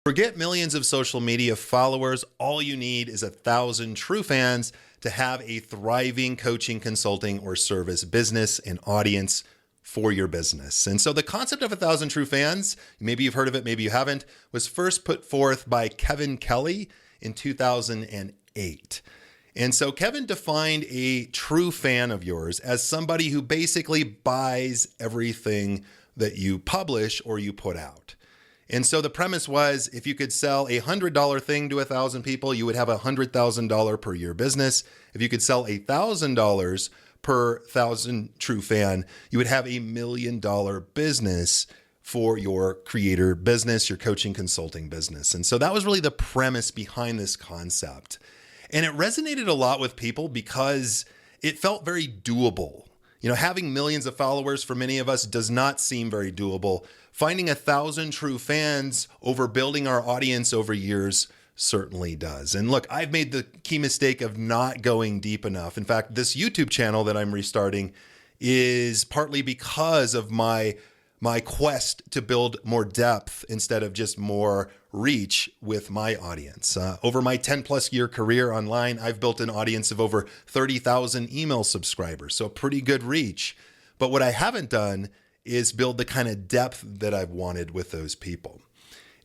Forget millions of social media followers. All you need is 1,000 true fans to have a thriving coaching, consulting, or service business and audience for your business. And so the concept of 1,000 true fans, maybe you've heard of it, maybe you haven't, was first put forth by Kevin Kelly in 2008. And so Kevin defined a true fan of yours as somebody who basically buys everything that you publish or you put out. And so the premise was, if you could sell a $100 thing to 1,000 people, you would have a $100,000 per year business. If you could sell $1,000 per 1,000 true fan, you would have $1 million business for your creator business, your coaching consulting business. And so that was really the premise behind this concept. And it resonated a lot with people because it felt very doable. You know, having millions of followers for many of us does not seem very doable. Finding 1,000 true fans over building our audience over years certainly does. And look, I've made the key mistake of not going deep enough. In fact, this YouTube channel that I'm restarting is partly because of my quest to build more depth instead of just more reach with my audience. Over my 10 plus year career online, I've built an audience of over 30,000 email subscribers. So pretty good reach. But what I haven't done is build the kind of depth that I've wanted with those people.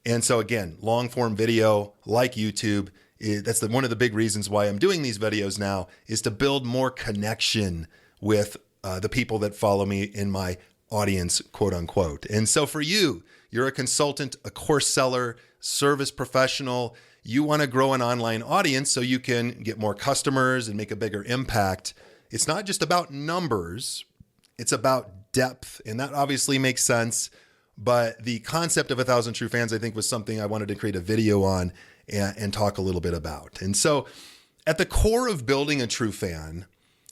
And so again, long form video like YouTube, that's one of the big reasons why I'm doing these videos now, is to build more connection with the people that follow me in my audience, quote unquote. And so for you, you're a consultant, a course seller, service professional. You want to grow an online audience so you can get more customers and make a bigger impact. It's not just about numbers, it's about depth. And that obviously makes sense. But the concept of 1,000 true fans, I think, was something I wanted to create a video on and talk a little bit about. And so at the core of building a true fan,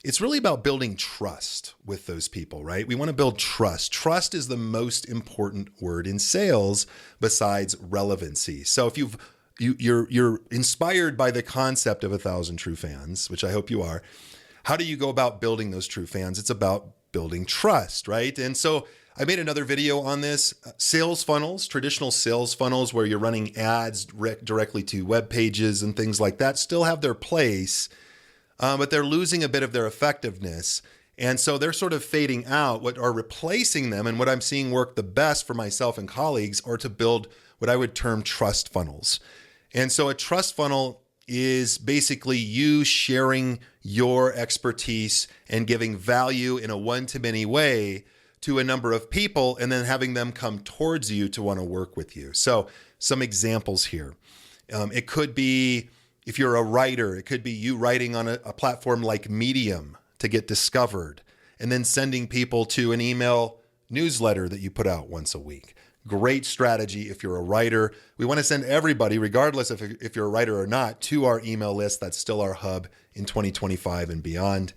it's really about building trust with those people, right? We want to build trust. Trust is the most important word in sales besides relevancy. So if you're inspired by the concept of 1,000 true fans, which I hope you are, how do you go about building those true fans? It's about building trust, right? And so I made another video on this. Sales funnels, traditional sales funnels where you're running ads directly to web pages and things like that still have their place. But they're losing a bit of their effectiveness. And so they're sort of fading out. What are replacing them, and what I'm seeing work the best for myself and colleagues, are to build what I would term trust funnels. And so a trust funnel is basically you sharing your expertise and giving value in a one-to-many way to a number of people, and then having them come towards you to want to work with you. So some examples here. It could be, if you're a writer, it could be you writing on a platform like Medium to get discovered, and then sending people to an email newsletter that you put out once a week. Great strategy if you're a writer. We want to send everybody, regardless if you're a writer or not, to our email list. That's still our hub in 2025 and beyond.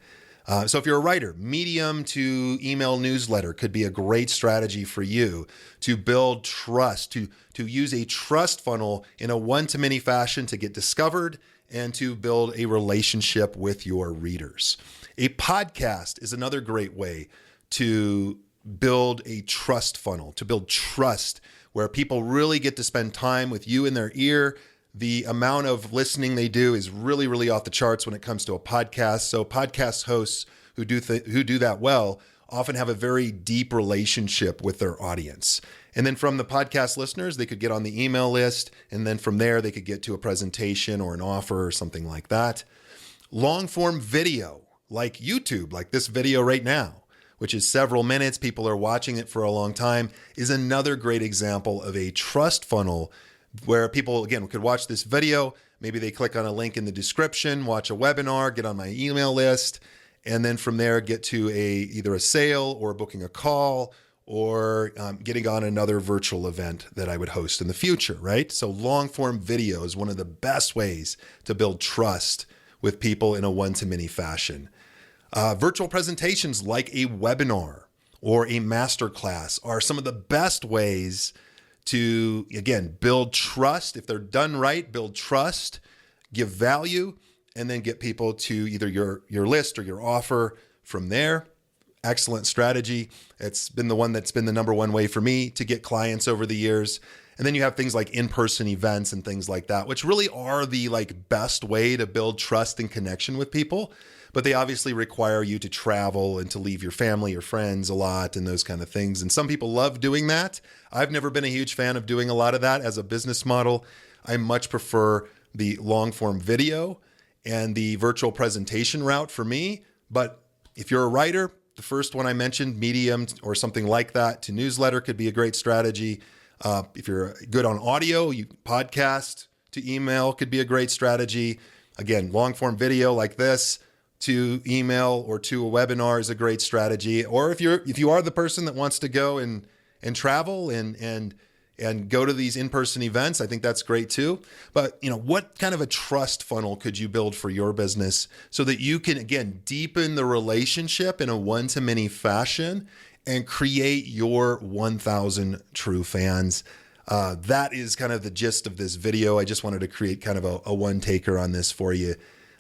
So if you're a writer, Medium to email newsletter could be a great strategy for you to build trust, to use a trust funnel in a one-to-many fashion to get discovered and to build a relationship with your readers. A podcast is another great way to build a trust funnel, to build trust where people really get to spend time with you in their ear. The amount of listening they do is really, really off the charts when it comes to a podcast. So podcast hosts who do that well often have a very deep relationship with their audience. And then from the podcast listeners, they could get on the email list. And then from there, they could get to a presentation or an offer or something like that. Long form video, like YouTube, like this video right now, which is several minutes, people are watching it for a long time, is another great example of a trust funnel where people, again, could watch this video. Maybe they click on a link in the description, watch a webinar, get on my email list, and then from there get to either a sale or booking a call or getting on another virtual event that I would host in the future, right? So long form video is one of the best ways to build trust with people in a one-to-many fashion. Virtual presentations like a webinar or a masterclass are some of the best ways to, again, build trust. If they're done right, build trust, give value, and then get people to either your list or your offer from there. Excellent strategy. It's been the one that's been the number one way for me to get clients over the years. And then you have things like in-person events and things like that, which really are the best way to build trust and connection with people. But they obviously require you to travel and to leave your family or friends a lot and those kind of things. And some people love doing that. I've never been a huge fan of doing a lot of that as a business model. I much prefer the long form video and the virtual presentation route for me. But if you're a writer, the first one I mentioned, Medium or something like that, to newsletter could be a great strategy. If you're good on audio, podcast to email could be a great strategy. Again, long form video like this to email or to a webinar is a great strategy. Or if you are the person that wants to go and travel and go to these in-person events, I think that's great too. But what kind of a trust funnel could you build for your business so that you can, again, deepen the relationship in a one-to-many fashion and create your 1,000 true fans? That is kind of the gist of this video. I just wanted to create kind of a one-taker on this for you.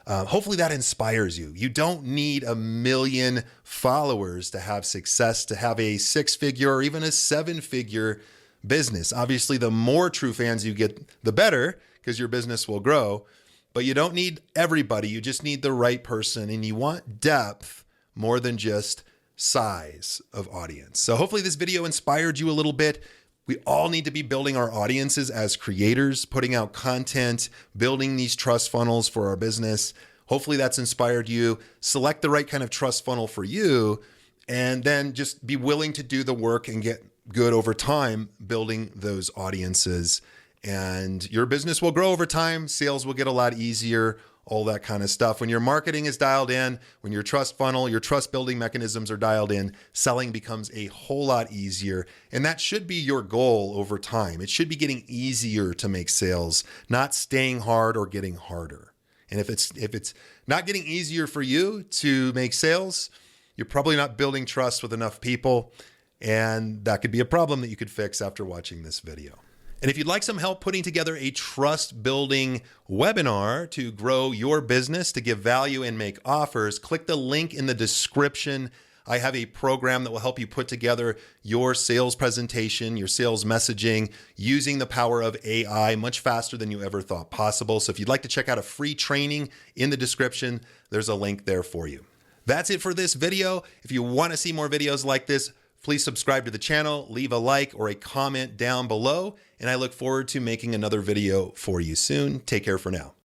Hopefully that inspires you. You don't need 1 million followers to have success, to have a 6-figure or even a 7-figure business. Obviously, the more true fans you get, the better, because your business will grow. But you don't need everybody. You just need the right person. And you want depth more than just size of audience. So hopefully this video inspired you a little bit. We all need to be building our audiences as creators, putting out content, building these trust funnels for our business. Hopefully that's inspired you. Select the right kind of trust funnel for you, and then just be willing to do the work and get good over time building those audiences. And your business will grow over time. Sales will get a lot easier, all that kind of stuff. When your marketing is dialed in, when your trust funnel, your trust building mechanisms are dialed in, selling becomes a whole lot easier. And that should be your goal over time. It should be getting easier to make sales, not staying hard or getting harder. And if it's not getting easier for you to make sales, you're probably not building trust with enough people. And that could be a problem that you could fix after watching this video. And if you'd like some help putting together a trust building webinar to grow your business, to give value and make offers, click the link in the description. I have a program that will help you put together your sales presentation, your sales messaging using the power of AI much faster than you ever thought possible. So if you'd like to check out a free training in the description, there's a link there for you. That's it for this video. If you want to see more videos like this, please subscribe to the channel, leave a like or a comment down below, and I look forward to making another video for you soon. Take care for now.